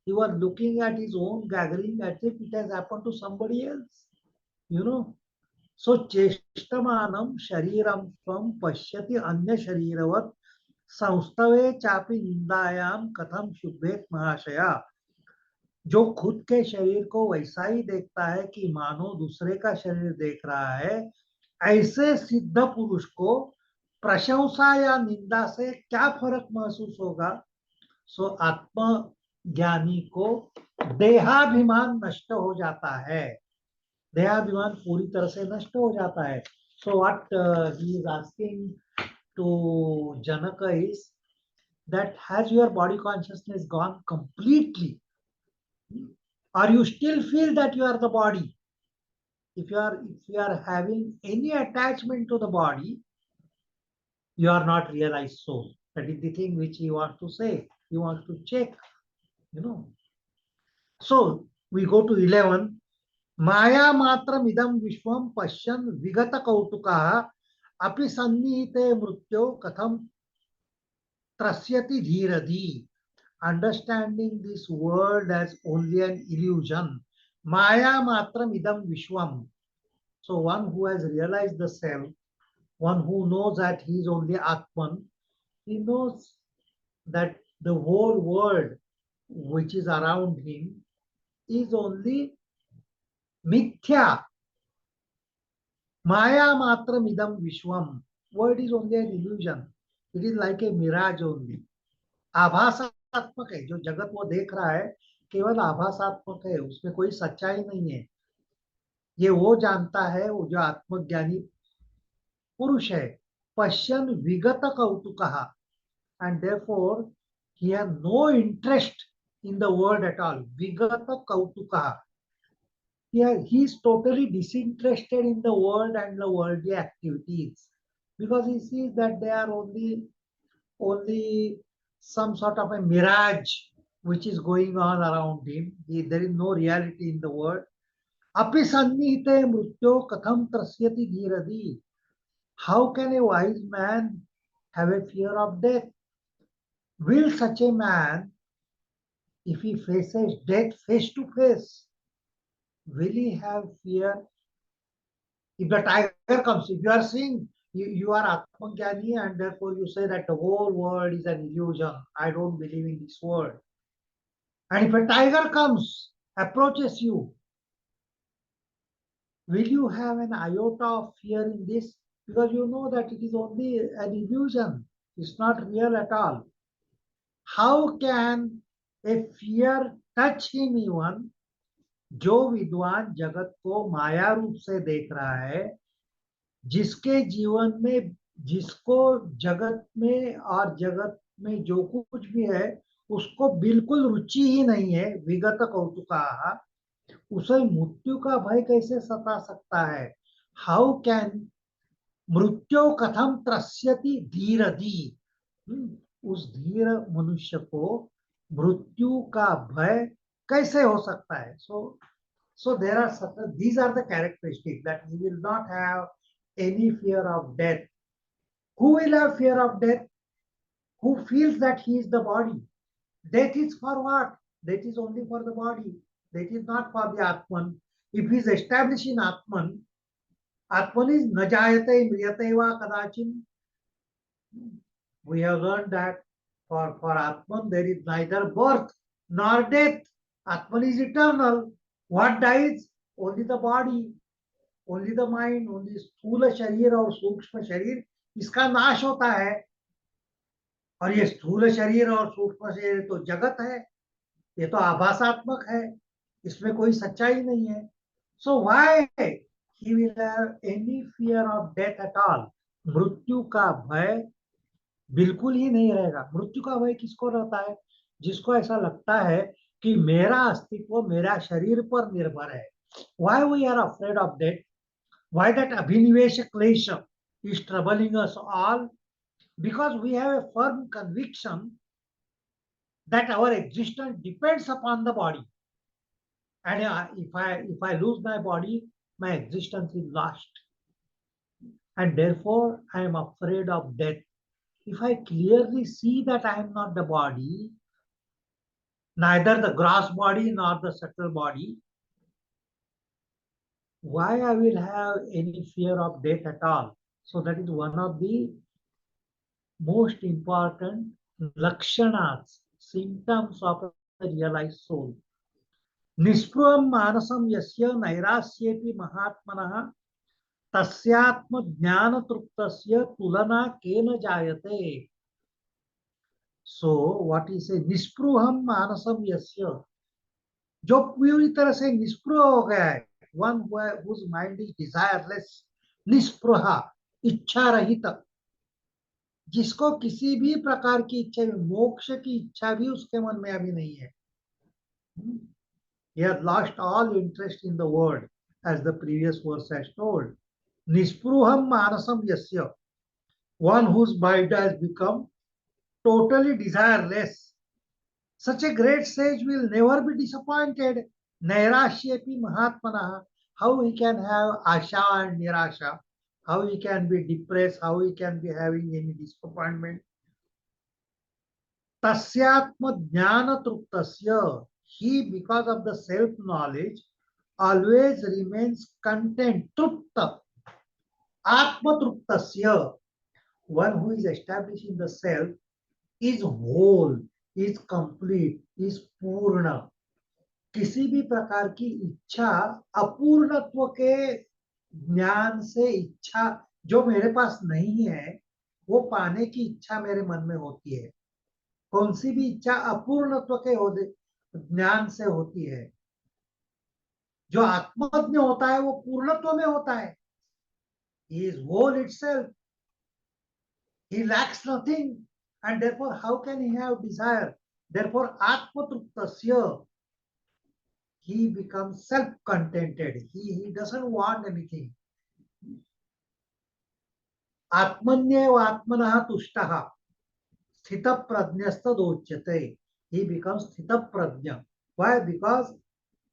He was looking at his own gathering as if it has happened to somebody else. You know. So cheshtamanam shariram from pashyati anya shariravat संस्तवे चापि निंदायाम कथम शुभेत महाशया. जो खुद के शरीर को वैसा ही देखता है कि मानो दूसरे का शरीर देख रहा है, ऐसे सिद्ध पुरुष को प्रशंसा या निंदा से क्या फर्क महसूस होगा. सो आत्मज्ञानी को देहाभिमान नष्ट हो जाता है. देहाभिमान पूरी तरह से नष्ट हो जाता है. So what he is asking to Janak is that has your body consciousness gone completely, or you still feel that you are the body? If you are having any attachment to the body, you are not realized soul. That is the thing which he wants to say. He wants to check, you know. So we go to 11. Maya matram idam vishwam pashyan vigata kautuka api sannihite mrutyo katham trasyati dhiradi. Understanding this world as only an illusion. Maya matram idam vishwam. So one who has realized the self, one who knows that he is only Atman, he knows that the whole world which is around him is only mithya. Maya matra midam vishwam. Word is only an illusion. It is like a mirage only. आभासात्मक है, जो जगत वो देख रहा है केवल आभासात्मक है, उसमें कोई सच्चाई नहीं है। ये वो जानता है, वो जो आत्मज्ञानी पुरुष है। पश्यन विगत कौतुकः, and therefore he has no interest in the world at all. Vigata kautuka. He is totally disinterested in the world and the worldly activities because he sees that they are only some sort of a mirage which is going on around him. There is no reality in the world. Api sannihite mrityo katham trasyati dhiradi. How can a wise man have a fear of death? Will such a man, if he faces death face to face, will he have fear? If the tiger comes, if you are seeing, you are Atmajnani and therefore you say that the whole world is an illusion. I don't believe in this world. And if a tiger comes, approaches you, will you have an iota of fear in this? Because you know that it is only an illusion. It's not real at all. How can a fear touch him even? जो विद्वान जगत को माया रूप से देख रहा है, जिसके जीवन में, जिसको जगत में और जगत में जो कुछ भी है उसको बिल्कुल रुचि ही नहीं है, विगत कौतुका, उसे मृत्यु का भय कैसे सता सकता है? हाउ कैन मृत्यु कथम त्रस्यति धीर धी। उस धीर मनुष्य को मृत्यु का भय कैसे हो सकता है? So there are certain, these are the characteristics that he will not have any fear of death. Who will have fear of death? Who feels that he is the body? Death is for what? Death is only for the body. Death is not for the Atman. If he is established in Atman, Atman is najayate mriyate va kadachin. We have learned that for Atman there is neither birth nor death. Atman is eternal. What dies? Only the body, only the mind, only स्थूल शरीर और सूक्ष्म शरीर, इसका नाश होता है। और ये स्थूल शरीर और सूक्ष्म शरीर तो जगत है, ये तो आभासात्मक है, इसमें कोई सच्चाई नहीं है। So why he will have any fear of death at all? मृत्यु का भय बिल्कुल ही नहीं रहेगा। मृत्यु का भय किसको रहता है? जिसको ऐसा लगता है कि मेरा अस्तित्व मेरा शरीर पर निर्भर है। Why we are afraid of death? Why that abhinivesha klesha is troubling us all? Because we have a firm conviction that our existence depends upon the body. And if I lose my body, my existence is lost. And therefore, I am afraid of death. If I clearly see that I am not the body, neither the gross body nor the subtle body, why I will have any fear of death at all? So that is one of the most important lakshanas, symptoms of a realized soul. Nispruham manasam yasya nairasyepi mahatmanah तस्यात्म ज्ञान तृप्तस्य तुलना केन जायते. So what is a निस्पृहम मानसम यस्य, जो पूरी तरह से निस्पृह हो गया है, one whose mind is desireless, निस्पृहा, इच्छा रहित, जिसको किसी भी प्रकार की इच्छा, मोक्ष की इच्छा भी उसके मन में अभी नहीं है. He has lost all interest in the world, as the previous verse has told. Nispruham manasam yasya, one whose mind has become totally desireless. Such a great sage will never be disappointed. Nairashyepi mahatmanah, how he can have asha and nirasha, how he can be depressed, how he can be having any disappointment. Tasyatma jnana truptasya, he, because of the self-knowledge, always remains content. Trupta, atma truptasya, one who is established in the self is whole, is complete, is पूर्ण। किसी भी प्रकार की इच्छा अपूर्णत्व के ज्ञान से, इच्छा जो मेरे पास नहीं है वो पाने की इच्छा मेरे मन में होती है। कौन सी भी इच्छा अपूर्णत्व के ज्ञान से होती है। जो आत्मज्ञ होता है वो पूर्णत्व में होता है। He is whole itself, he lacks nothing, and therefore how can he have desire? Therefore atmatruptasya, he becomes self-contented. He doesn't want anything. Atmanyev atmanah tushtaha sthita prajnastadochyate. He becomes sthita prajna. Why? Because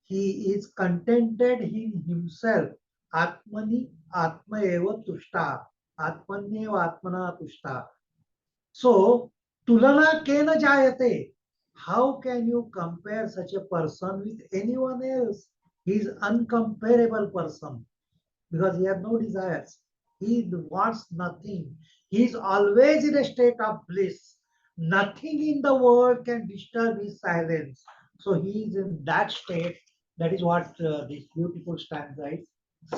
he is contented in himself. Atmani atmaeva tushtaha. Atmanyev atmanah tushtaha. So, tulana kena jayate. How can you compare such a person with anyone else? He is uncomparable person because he has no desires. He wants nothing. He is always in a state of bliss. Nothing in the world can disturb his silence. So he is in that state. That is what this beautiful stanza is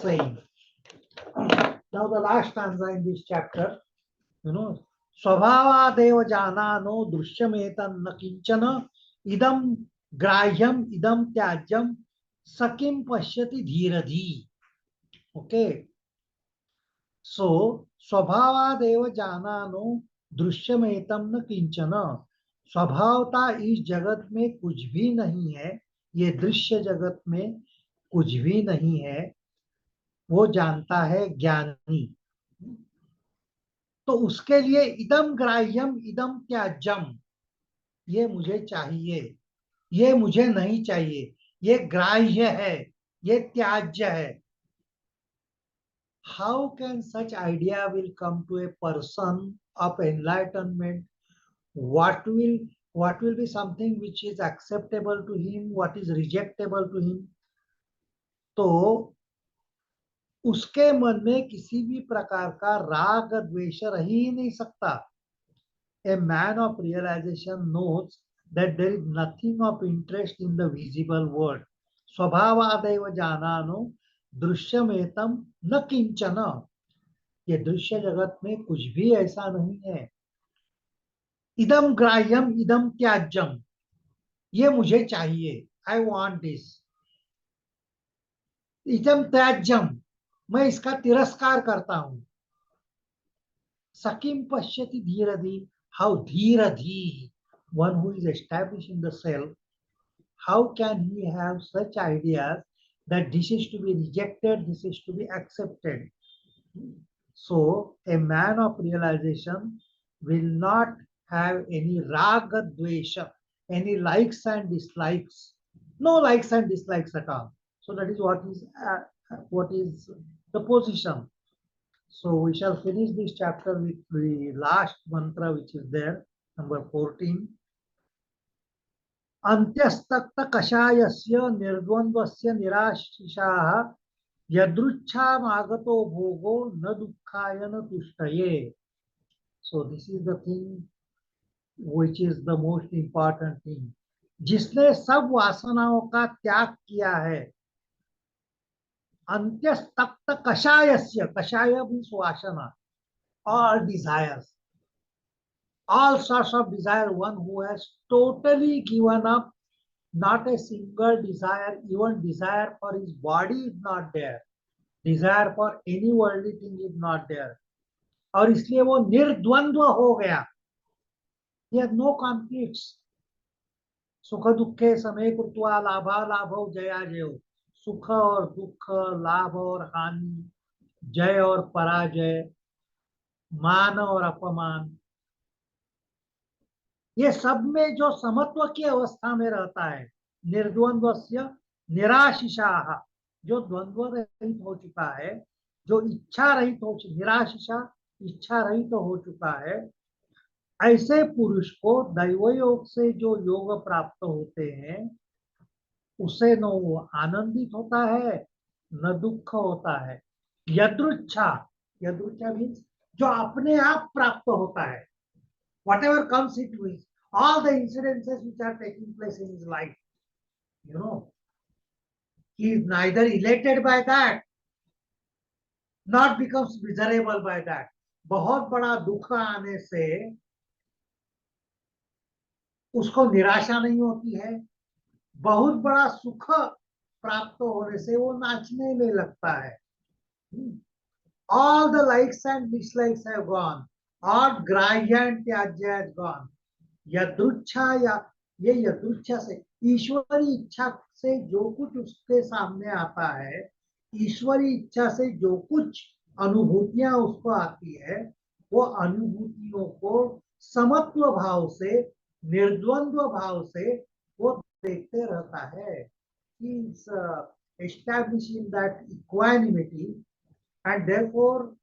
saying. Now the last stanza in this chapter, स्वभावादेव जानानो दृश्यमेतन्न किंचन इदम ग्राह्यम इदम त्याज्यम सकिम पश्यति धीरधी। Okay, सो स्वभावादेव जानानो दृश्यमेतम न किंचन। स्वभावता इस जगत में कुछ भी नहीं है, ये दृश्य जगत में कुछ भी नहीं है, वो जानता है ज्ञानी। तो उसके लिए इदम ग्राह्यम इदम त्याज्यम, ये मुझे चाहिए, ये मुझे नहीं चाहिए, ये ग्राह्य है, ये त्याज्य है। How can such idea will come to a person of enlightenment? what will be something which is acceptable to him, what is rejectable to him? तो उसके मन में किसी भी प्रकार का राग द्वेष रह ही नहीं सकता। A man of realization knows that there is nothing of interest in the visible world. स्वभावादेव जानानो दृश्यमेतम न किंचन। ये दृश्य जगत में कुछ भी ऐसा नहीं है। इदम ग्राह्यम इदम त्याज्यम, ये मुझे चाहिए, आई वॉन्ट दिस। इदम त्याज्यम, मैं इसका तिरस्कार करता हूं। सकिम पश्यति धीरधि, how धीरधि, one who is established in the self, how can he have such ideas that this is to be rejected, this is to be accepted? So a man of realization will not have any raga dvesha, any likes and dislikes, no likes and dislikes at all. So that is what is the position. So we shall finish this chapter with the last mantra which is there, number 14. अंत्यस्तक्त कषायस्य निर्द्वंद्वस्य निराशिषाः यदृच्छामागतो भोगो न दुःखाय न तुष्टये. So this is the thing which is the most important thing. जिसने सब वासनाओं का त्याग किया है, अंत्यस्तक्त कषायस्य, कषाय means वासना, all desires, all sorts of desire, one who has totally given up, not a single desire, even desire for his body is not there, desire for any worldly thing is not there, और इसलिए वो निर्द्वंद्व हो गया। He has no conflicts. सुख दुखे समय कृत्वा लाभा लाभो जया जयो, सुख और दुख, लाभ और हानि, जय और पराजय, मान और अपमान, ये सब में जो समत्व की अवस्था में रहता है, निर्द्वंद्वस्य निराशिषाः, जो द्वंद्व रहित हो चुका है, जो इच्छा रहित हो, निराशिषा इच्छा रहित हो चुका है, ऐसे पुरुष को दैव योग से जो योग प्राप्त होते हैं, उसे न वो आनंदित होता है न दुख होता है। यदृच्छा, यदृच्छा मीन्स जो अपने आप प्राप्त होता है, whatever comes into his, all the incidences which are taking place in his life. He is neither elated by that, not becomes miserable by that. बहुत बड़ा दुख आने से उसको निराशा नहीं होती है, बहुत बड़ा सुख प्राप्त होने से वो नाचने में लगता है. All the likes and dislikes have gone. All grahya and tyajya has gone. यदृच्छा या ये यदृच्छा से ईश्वरी इच्छा से जो कुछ उसके सामने आता है, ईश्वरी इच्छा से जो कुछ अनुभूतियां उसको आती है, वो अनुभूतियों को समत्व भाव से, निर्द्वंद्व भाव से वो देखते रहता है. He is establishing that equanimity, and therefore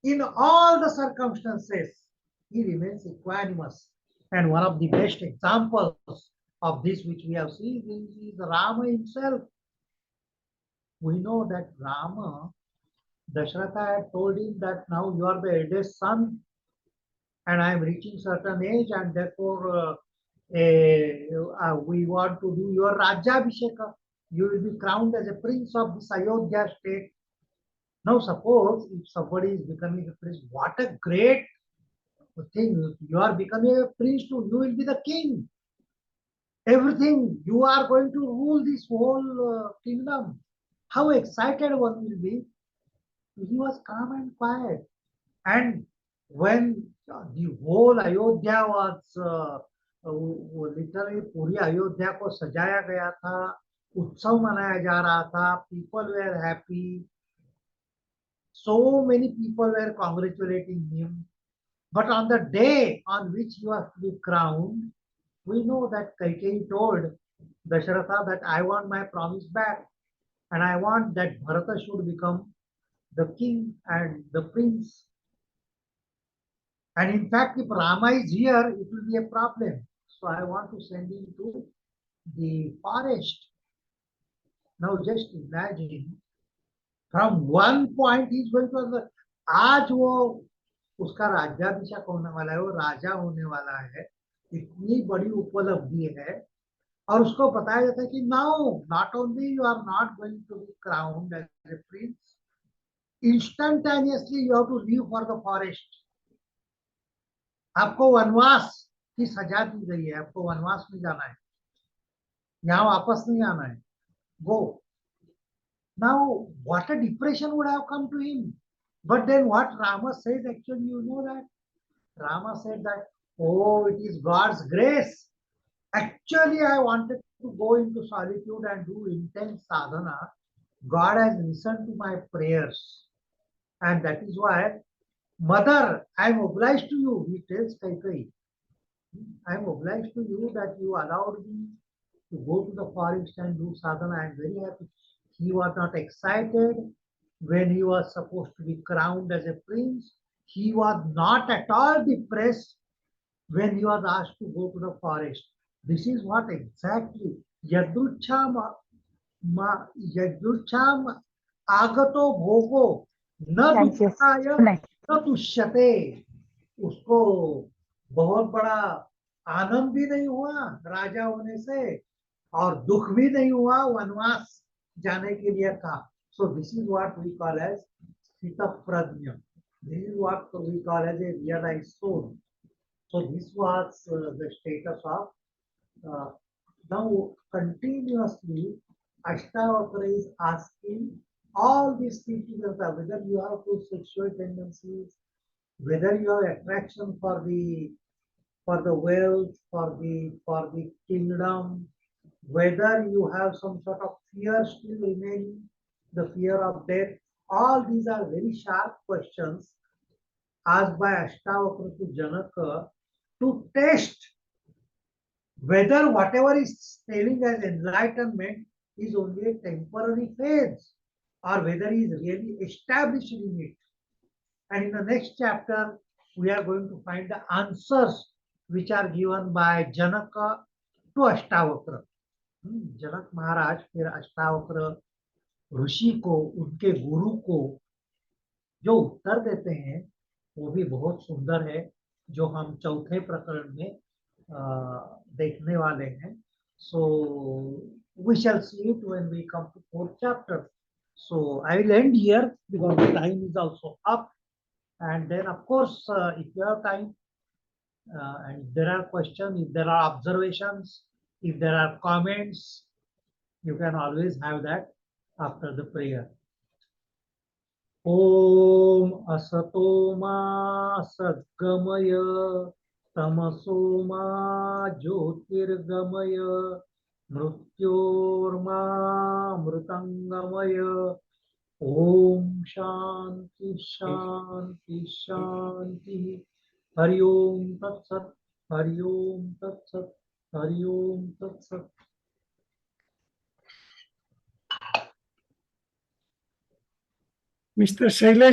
in all the circumstances he remains equanimous. And one of the best examples of this which we have seen is Rama himself. We know that Rama, Dashratha had told him that now you are the eldest son and I am reaching certain age, and therefore we want to do your Rajyabhisheka. You will be crowned as a prince of this Ayodhya state. Now suppose if somebody is becoming a prince, what a great thing. You are becoming a prince too. You will be the king. Everything. You are going to rule this whole kingdom. How excited one will be. He was calm and quiet. And when the whole Ayodhya was literally पूरी अयोध्या को सजाया गया था, उत्सव मनाया जा रहा था, people were happy. So many people were congratulating him. But on the day on which he was to be crowned, we know that Kaikeyi told Dasharatha that I want my promise back, and I want that Bharata should become the king and the prince. And in fact, if Rama is here, it will be a problem. So I want to send him to the forest. Now just imagine, from one point he is going to the आज वो उसका राज्याभिषेक होने वाला है, वो राजा होने वाला है, इतनी बड़ी उपलब्धि है, और उसको बताया जाता है कि now not only you are not going to be crowned as a prince, instantaneously you have to leave for the forest. आपको वनवास की सजा दी गई है, आपको वनवास में जाना है, यहाँ वापस नहीं आना है. गो. Now what a depression would have come to him. But then what Rama said, actually, you know that Rama said that, oh, it is God's grace. Actually, I wanted to go into solitude and do intense sadhana. God has listened to my prayers. And that is why, Mother, I am obliged to you, he tells Kaikeyi. I am obliged to you that you allowed me to go to the forest and do sadhana. I am very happy. He was not excited when he was supposed to be crowned as a prince. He was not at all depressed when he was asked to go to the forest. This is what exactly Yadrucham agato bhogo na dukkhaya na tushyate. उसको बहुत बड़ा आनंद भी नहीं हुआ राजा होने से, और दुख भी नहीं हुआ वनवास जाने के लिए था. So this is what we call as Sthita Prajna. This is what we call as a realized soul. So this was the status of now continuously Ashtavakra is asking all these things together, whether you have two sexual tendencies, whether you have attraction for the wealth, for the kingdom, whether you have some sort of fear still remaining, the fear of death. All these are very sharp questions asked by Ashtavakra to Janaka to test whether whatever is telling as enlightenment is only a temporary phase, or whether he is really established in it. And in the next chapter, we are going to find the answers which are given by Janaka to Ashtavakra. जनक महाराज फिर अष्टावक्र ऋषि को, उनके गुरु को जो उत्तर देते हैं वो भी बहुत सुंदर है, जो हम चौथे प्रकरण में देखने वाले हैं. So we shall see it when we come to fourth chapter. So I will end here because the time is also up. And then, of course, if you have time, and if there are questions, if there are observations, if there are comments, you can always have that after the prayer. Om asato ma sadgamaya tamaso ma jyotirgamaya mrityorma mritangamaya. Om Shanti Shanti Shanti. Hari Om Tat Sat. Hari Om Tat Sat. Hari Om Tat Sat. Mr. Shailesh